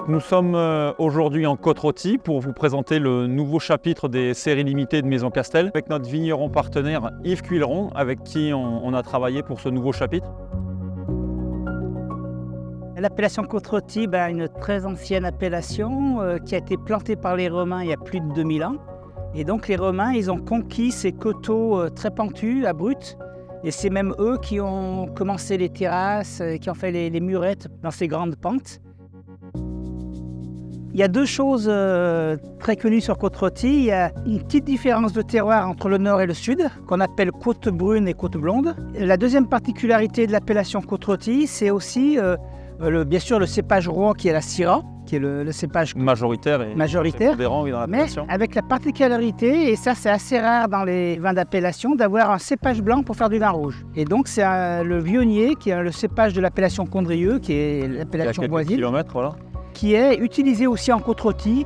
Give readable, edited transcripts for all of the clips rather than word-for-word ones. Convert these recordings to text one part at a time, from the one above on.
Nous sommes aujourd'hui en Côte-Rôtie pour vous présenter le nouveau chapitre des séries limitées de Maison Castel avec notre vigneron partenaire Yves Cuilleron avec qui on a travaillé pour ce nouveau chapitre. L'appellation Côte-Rôtie, une très ancienne appellation qui a été plantée par les Romains il y a plus de 2000 ans. Et donc les Romains, ils ont conquis ces coteaux très pentus, abrupts. Et c'est même eux qui ont commencé les terrasses, qui ont fait les murettes dans ces grandes pentes. Il y a deux choses très connues sur Côte-Rôtie. Il y a une petite différence de terroir entre le nord et le sud, qu'on appelle côte brune et côte blonde. La deuxième particularité de l'appellation Côte-Rôtie, c'est aussi bien sûr le cépage roi qui est la Syrah, qui est le cépage majoritaire. Oui, mais avec la particularité, et ça c'est assez rare dans les vins d'appellation, d'avoir un cépage blanc pour faire du vin rouge. Et donc c'est le Viognier, qui est le cépage de l'appellation Condrieu, qui est l'appellation voisine, voilà, qui est utilisé aussi en Côte-Rôtie.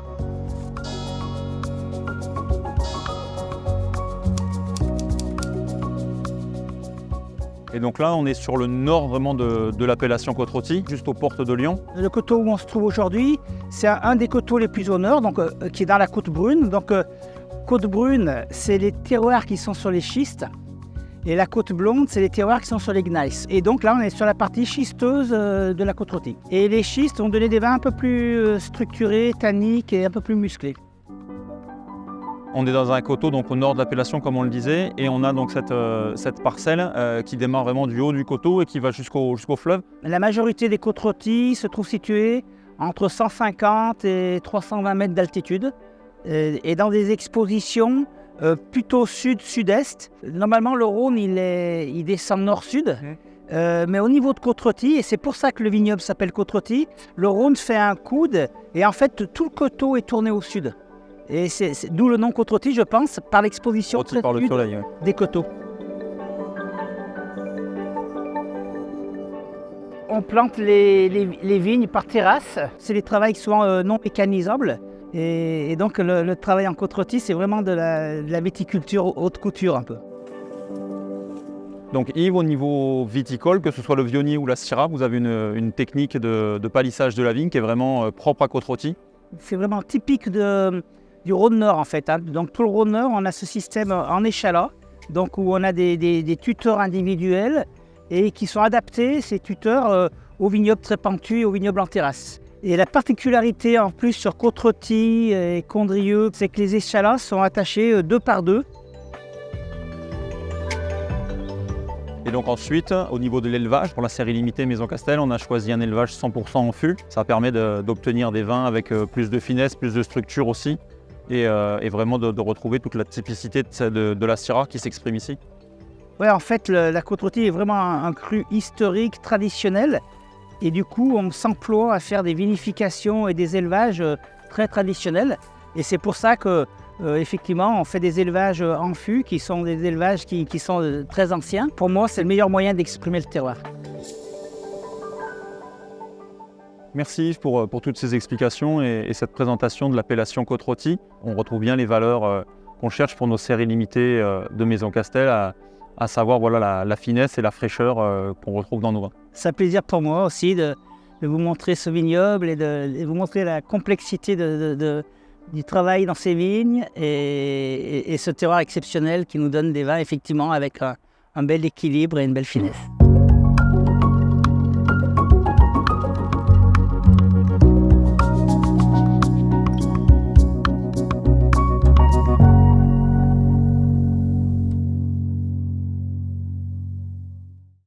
Et donc là, on est sur le nord vraiment de l'appellation Côte-Rôtie, juste aux portes de Lyon. Le coteau où on se trouve aujourd'hui, c'est un des coteaux les plus au nord, donc, qui est dans la côte brune. Donc, côte brune, c'est les terroirs qui sont sur les schistes. Et la côte blonde, c'est les terroirs qui sont sur les gneiss. Et donc là, on est sur la partie schisteuse de la Côte-Rôtie. Et les schistes vont donner des vins un peu plus structurés, tanniques et un peu plus musclés. On est dans un coteau donc au nord de l'appellation, comme on le disait, et on a donc cette parcelle qui démarre vraiment du haut du coteau et qui va jusqu'au fleuve. La majorité des Côte-Rôties se trouvent situées entre 150 et 320 mètres d'altitude et dans des expositions plutôt sud-sud-est. Normalement, le Rhône, il descend nord-sud. Mais au niveau de Côte-Rôtie, et c'est pour ça que le vignoble s'appelle Côte-Rôtie, le Rhône fait un coude et en fait tout le coteau est tourné au sud. Et c'est d'où le nom Côte-Rôtie, je pense, par l'exposition très par le sud soleil, des coteaux. On plante les vignes par terrasse. C'est des travails souvent non mécanisables. Et donc le travail en Côte-Rôtie, c'est vraiment de la viticulture haute couture un peu. Donc Yves, au niveau viticole, que ce soit le Viognier ou la Syrah, vous avez une technique de palissage de la vigne qui est vraiment propre à Côte-Rôtie. C'est vraiment typique du Rhône-Nord en fait. Donc tout le Rhône-Nord, on a ce système en échalas, donc où on a des tuteurs individuels et qui sont adaptés, ces tuteurs, aux vignobles très pentus et aux vignobles en terrasse. Et la particularité en plus sur Côte-Rôtie et Condrieu, c'est que les échalas sont attachés 2 par 2. Et donc ensuite, au niveau de l'élevage, pour la série limitée Maison Castel, on a choisi un élevage 100% en fût. Ça permet d'obtenir des vins avec plus de finesse, plus de structure aussi, et vraiment de retrouver toute la typicité de la Syrah qui s'exprime ici. Oui, en fait, la Côte-Rôtie est vraiment un cru historique, traditionnel, et du coup, on s'emploie à faire des vinifications et des élevages très traditionnels. Et c'est pour ça que effectivement, on fait des élevages en fût qui sont des élevages qui sont très anciens. Pour moi, c'est le meilleur moyen d'exprimer le terroir. Merci Yves pour toutes ces explications et cette présentation de l'appellation Côte-Rôtie. On retrouve bien les valeurs qu'on cherche pour nos séries limitées de Maison Castel, à savoir voilà, la finesse et la fraîcheur qu'on retrouve dans nos vins. C'est un plaisir pour moi aussi de vous montrer ce vignoble et de vous montrer la complexité du travail dans ces vignes et ce terroir exceptionnel qui nous donne des vins effectivement avec un bel équilibre et une belle finesse.